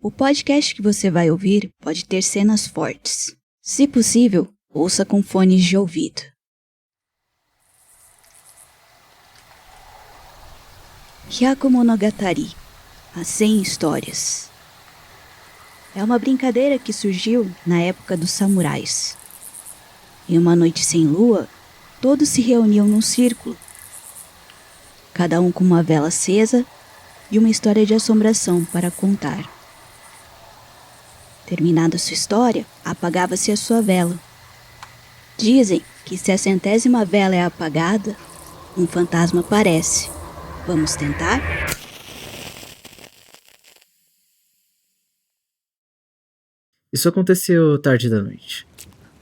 O podcast que você vai ouvir pode ter cenas fortes. Se possível, ouça com fones de ouvido. Hyakumonogatari, as 100 histórias. É uma brincadeira que surgiu na época dos samurais. Em uma noite sem lua, todos se reuniam num círculo, cada um com uma vela acesa e uma história de assombração para contar. Terminada sua história, apagava-se a sua vela. Dizem que se a 100ª vela é apagada, um fantasma aparece. Vamos tentar? Isso aconteceu tarde da noite.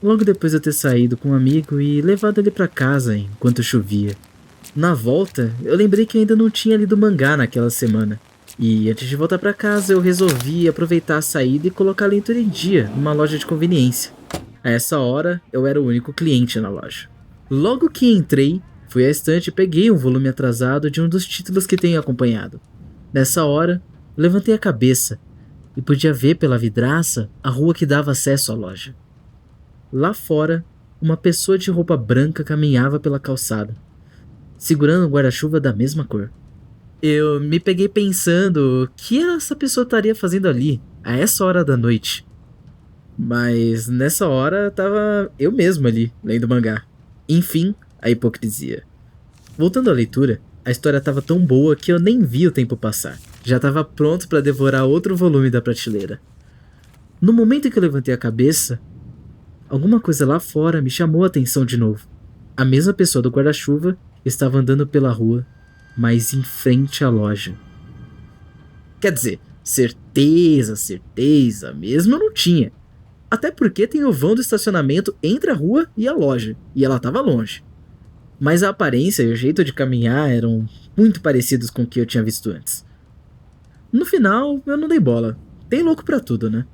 Logo depois de eu ter saído com um amigo e levado ele pra casa enquanto chovia. Na volta, eu lembrei que eu ainda não tinha lido mangá naquela semana. E antes de voltar pra casa, eu resolvi aproveitar a saída e colocar a leitura em dia numa loja de conveniência. A essa hora, eu era o único cliente na loja. Logo que entrei, fui à estante e peguei um volume atrasado de um dos títulos que tenho acompanhado. Nessa hora, levantei a cabeça e podia ver pela vidraça a rua que dava acesso à loja. Lá fora, uma pessoa de roupa branca caminhava pela calçada, segurando um guarda-chuva da mesma cor. Eu me peguei pensando o que essa pessoa estaria fazendo ali, a essa hora da noite. Mas nessa hora tava eu mesmo ali, lendo mangá. Enfim, a hipocrisia. Voltando à leitura, a história estava tão boa que eu nem vi o tempo passar. Já estava pronto para devorar outro volume da prateleira. No momento em que eu levantei a cabeça, alguma coisa lá fora me chamou a atenção de novo. A mesma pessoa do guarda-chuva estava andando pela rua, mas em frente à loja. Quer dizer, certeza mesmo eu não tinha. Até porque tem o vão do estacionamento entre a rua e a loja, e ela estava longe. Mas a aparência e o jeito de caminhar eram muito parecidos com o que eu tinha visto antes. No final, eu não dei bola. Tem louco pra tudo, né?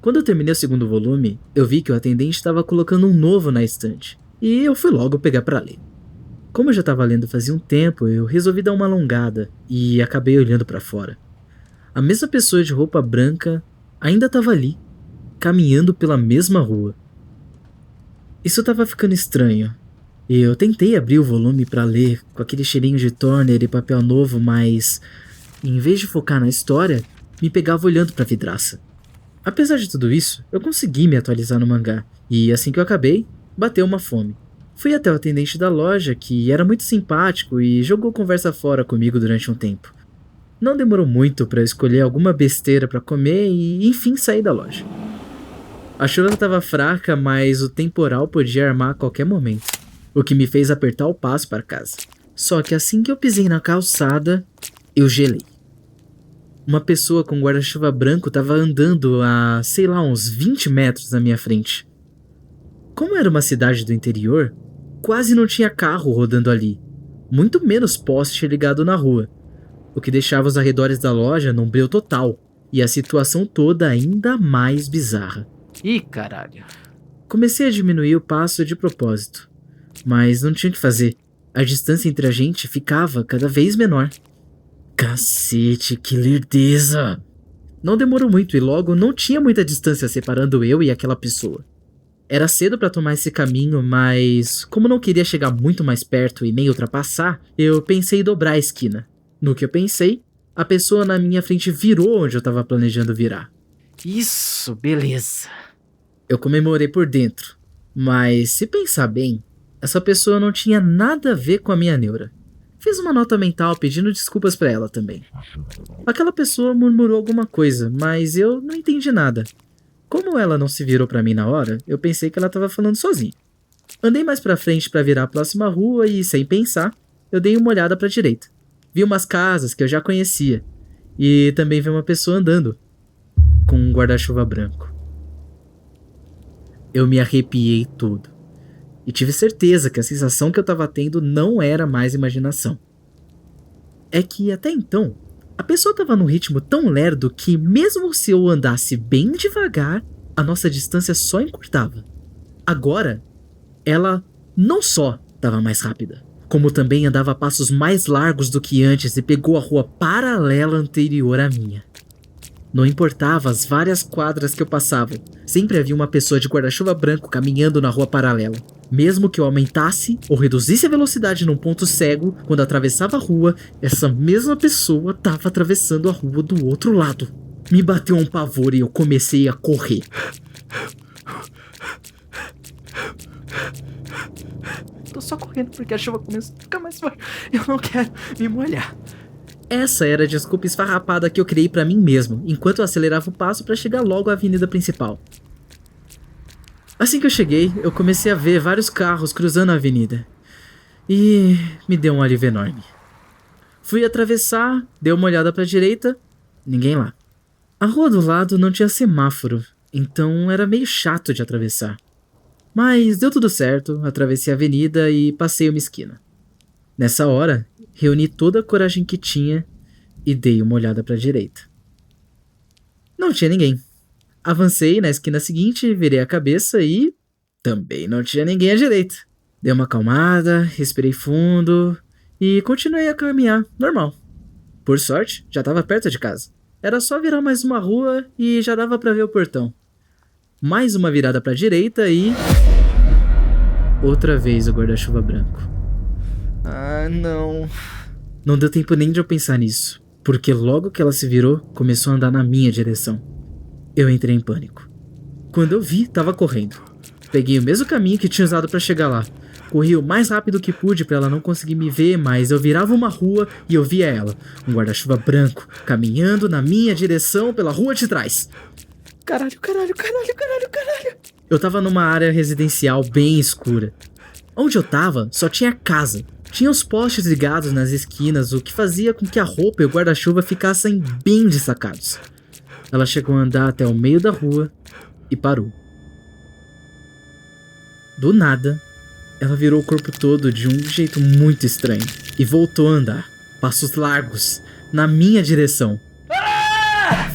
Quando eu terminei o segundo volume, eu vi que o atendente estava colocando um novo na estante, e eu fui logo pegar pra ler. Como eu já estava lendo fazia um tempo, eu resolvi dar uma alongada e acabei olhando para fora. A mesma pessoa de roupa branca ainda estava ali, caminhando pela mesma rua. Isso estava ficando estranho. Eu tentei abrir o volume para ler com aquele cheirinho de toner e papel novo, mas em vez de focar na história, me pegava olhando para a vidraça. Apesar de tudo isso, eu consegui me atualizar no mangá, e assim que eu acabei, bateu uma fome. Fui até o atendente da loja, que era muito simpático e jogou conversa fora comigo durante um tempo. Não demorou muito para escolher alguma besteira para comer e, enfim, sair da loja. A chuva estava fraca, mas o temporal podia armar a qualquer momento, o que me fez apertar o passo para casa. Só que assim que eu pisei na calçada, eu gelei. Uma pessoa com guarda-chuva branco estava andando a, sei lá, uns 20 metros na minha frente. Como era uma cidade do interior, quase não tinha carro rodando ali, muito menos poste ligado na rua, o que deixava os arredores da loja num breu total e a situação toda ainda mais bizarra. Ih, caralho. Comecei a diminuir o passo de propósito, mas não tinha o que fazer. A distância entre a gente ficava cada vez menor. Cacete, que lerdeza! Não demorou muito e logo não tinha muita distância separando eu e aquela pessoa. Era cedo para tomar esse caminho, mas como não queria chegar muito mais perto e nem ultrapassar, eu pensei em dobrar a esquina. No que eu pensei, a pessoa na minha frente virou onde eu estava planejando virar. Isso, beleza. Eu comemorei por dentro, mas se pensar bem, essa pessoa não tinha nada a ver com a minha neura. Fiz uma nota mental pedindo desculpas para ela também. Aquela pessoa murmurou alguma coisa, mas eu não entendi nada. Como ela não se virou pra mim na hora, eu pensei que ela tava falando sozinha. Andei mais pra frente pra virar a próxima rua e, sem pensar, eu dei uma olhada pra direita. Vi umas casas que eu já conhecia. E também vi uma pessoa andando, com um guarda-chuva branco. Eu me arrepiei todo. E tive certeza que a sensação que eu tava tendo não era mais imaginação. É que, até então, a pessoa estava num ritmo tão lerdo que, mesmo se eu andasse bem devagar, a nossa distância só encurtava. Agora, ela não só estava mais rápida, como também andava a passos mais largos do que antes e pegou a rua paralela anterior à minha. Não importava as várias quadras que eu passava, sempre havia uma pessoa de guarda-chuva branco caminhando na rua paralela. Mesmo que eu aumentasse ou reduzisse a velocidade num ponto cego, quando atravessava a rua, essa mesma pessoa estava atravessando a rua do outro lado. Me bateu um pavor e eu comecei a correr. Tô só correndo porque a chuva começou a ficar mais forte. Eu não quero me molhar. Essa era a desculpa esfarrapada que eu criei pra mim mesmo, enquanto eu acelerava o passo pra chegar logo à avenida principal. Assim que eu cheguei, eu comecei a ver vários carros cruzando a avenida. E me deu um alívio enorme. Fui atravessar, dei uma olhada pra direita, ninguém lá. A rua do lado não tinha semáforo, então era meio chato de atravessar. Mas deu tudo certo, atravessei a avenida e passei uma esquina. Nessa hora, reuni toda a coragem que tinha e dei uma olhada pra direita. Não tinha ninguém. Avancei na esquina seguinte, virei a cabeça e também não tinha ninguém à direita. Dei uma acalmada, respirei fundo e continuei a caminhar, normal. Por sorte, já estava perto de casa. Era só virar mais uma rua e já dava pra ver o portão. Mais uma virada pra direita e... outra vez o guarda-chuva branco. Ah, não. Não deu tempo nem de eu pensar nisso, porque logo que ela se virou, começou a andar na minha direção. Eu entrei em pânico. Quando eu vi, tava correndo. Peguei o mesmo caminho que tinha usado pra chegar lá. Corri o mais rápido que pude pra ela não conseguir me ver, mas eu virava uma rua e eu via ela, um guarda-chuva branco, caminhando na minha direção pela rua de trás. Caralho. Eu tava numa área residencial bem escura. Onde eu tava, só tinha casa. Tinha os postes ligados nas esquinas, o que fazia com que a roupa e o guarda-chuva ficassem bem destacados. Ela chegou a andar até o meio da rua e parou. Do nada, ela virou o corpo todo de um jeito muito estranho e voltou a andar, passos largos, na minha direção.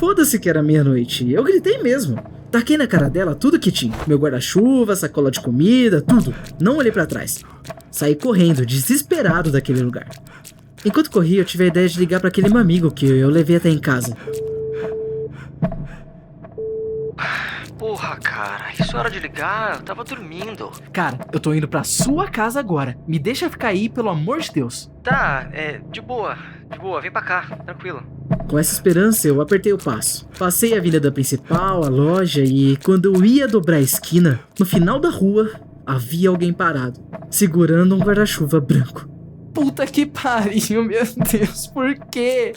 Foda-se que era meia-noite, eu gritei mesmo. Taquei na cara dela tudo que tinha, meu guarda-chuva, sacola de comida, tudo. Não olhei pra trás. Saí correndo, desesperado daquele lugar. Enquanto corria, eu tive a ideia de ligar pra aquele meu amigo que eu levei até em casa. Porra, cara, isso é hora de ligar, eu tava dormindo. Cara, eu tô indo pra sua casa agora. Me deixa ficar aí, pelo amor de Deus. Tá, de boa, vem pra cá, tranquilo. Com essa esperança, eu apertei o passo. Passei a avenida principal, a loja, e quando eu ia dobrar a esquina, no final da rua, havia alguém parado, segurando um guarda-chuva branco. Puta que pariu, meu Deus, por quê?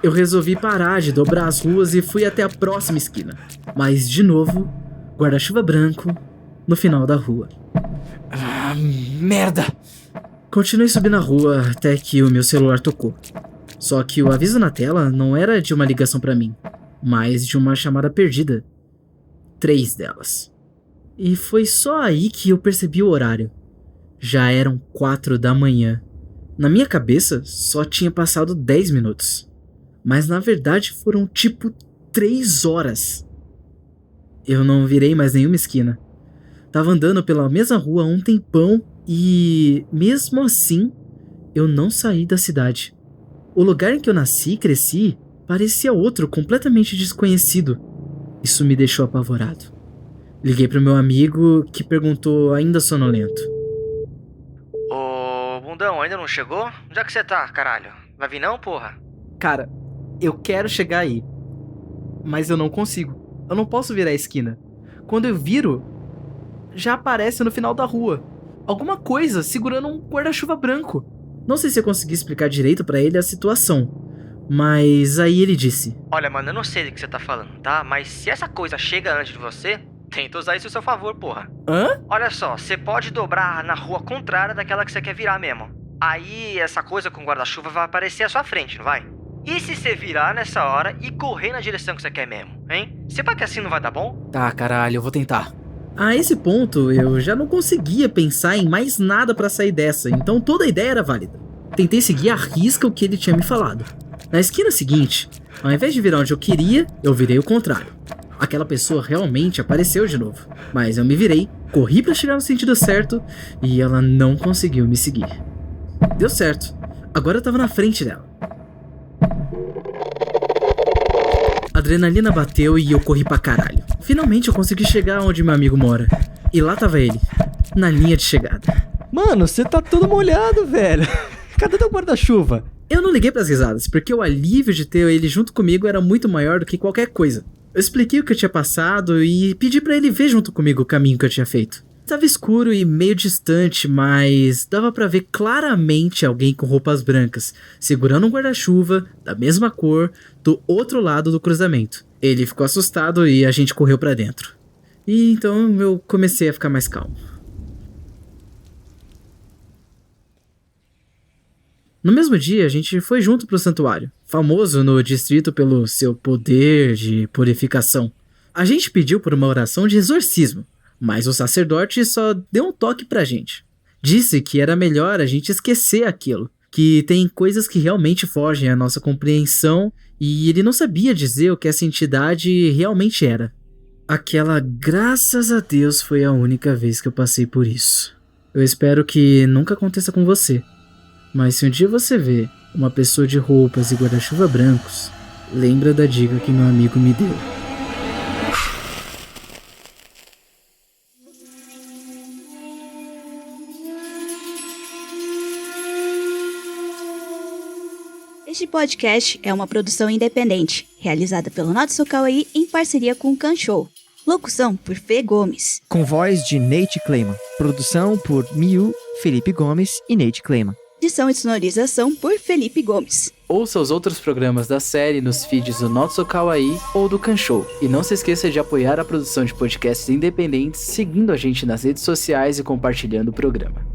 Eu resolvi parar de dobrar as ruas e fui até a próxima esquina. Mas, de novo, guarda-chuva branco no final da rua. Ah, merda! Continuei subindo a rua até que o meu celular tocou. Só que o aviso na tela não era de uma ligação pra mim, mas de uma chamada perdida. 3 delas. E foi só aí que eu percebi o horário. Já eram 4 da manhã. Na minha cabeça, só tinha passado 10 minutos. Mas na verdade foram tipo 3 horas. Eu não virei mais nenhuma esquina. Tava andando pela mesma rua há um tempão e, mesmo assim, eu não saí da cidade. O lugar em que eu nasci e cresci parecia outro completamente desconhecido. Isso me deixou apavorado. Liguei pro meu amigo, que perguntou ainda sonolento. Ô, bundão, ainda não chegou? Onde é que você tá, caralho? Vai vir não, porra? Cara, eu quero chegar aí, mas eu não consigo. Eu não posso virar a esquina. Quando eu viro, já aparece no final da rua alguma coisa segurando um guarda-chuva branco. Não sei se eu consegui explicar direito pra ele a situação, mas aí ele disse: Olha, mano, eu não sei do que você tá falando, tá? Mas se essa coisa chega antes de você, tenta usar isso a seu favor, porra. Hã? Olha só, você pode dobrar na rua contrária daquela que você quer virar mesmo. Aí essa coisa com guarda-chuva vai aparecer à sua frente, não vai? E se você virar nessa hora e correr na direção que você quer mesmo, hein? Você pá que assim não vai dar bom? Tá, caralho, eu vou tentar. A esse ponto, eu já não conseguia pensar em mais nada pra sair dessa, então toda a ideia era válida. Tentei seguir à risca o que ele tinha me falado. Na esquina seguinte, ao invés de virar onde eu queria, eu virei o contrário. Aquela pessoa realmente apareceu de novo, mas eu me virei, corri pra chegar no sentido certo e ela não conseguiu me seguir. Deu certo, agora eu tava na frente dela. A adrenalina bateu e eu corri pra caralho. Finalmente eu consegui chegar onde meu amigo mora. E lá tava ele, na linha de chegada. Mano, você tá todo molhado, velho. Cadê teu guarda-chuva? Eu não liguei pras risadas, porque o alívio de ter ele junto comigo era muito maior do que qualquer coisa. Eu expliquei o que eu tinha passado e pedi pra ele ver junto comigo o caminho que eu tinha feito. Estava escuro e meio distante, mas dava pra ver claramente alguém com roupas brancas, segurando um guarda-chuva da mesma cor do outro lado do cruzamento. Ele ficou assustado e a gente correu pra dentro. E então eu comecei a ficar mais calmo. No mesmo dia, a gente foi junto pro santuário, famoso no distrito pelo seu poder de purificação. A gente pediu por uma oração de exorcismo, mas o sacerdote só deu um toque pra gente. Disse que era melhor a gente esquecer aquilo, que tem coisas que realmente fogem à nossa compreensão e ele não sabia dizer o que essa entidade realmente era. Aquela, graças a Deus, foi a única vez que eu passei por isso. Eu espero que nunca aconteça com você. Mas se um dia você vê uma pessoa de roupas e guarda-chuva brancos, lembra da dica que meu amigo me deu. Este podcast é uma produção independente, realizada pelo Notso Kawaii em parceria com o Kanshou. Locução por Fê Gomes. Com voz de Nate Clayman. Produção por Miu, Felipe Gomes e Nate Clayman. Edição e sonorização por Felipe Gomes. Ouça os outros programas da série nos feeds do Notso Kawaii ou do Kanshou. E não se esqueça de apoiar a produção de podcasts independentes seguindo a gente nas redes sociais e compartilhando o programa.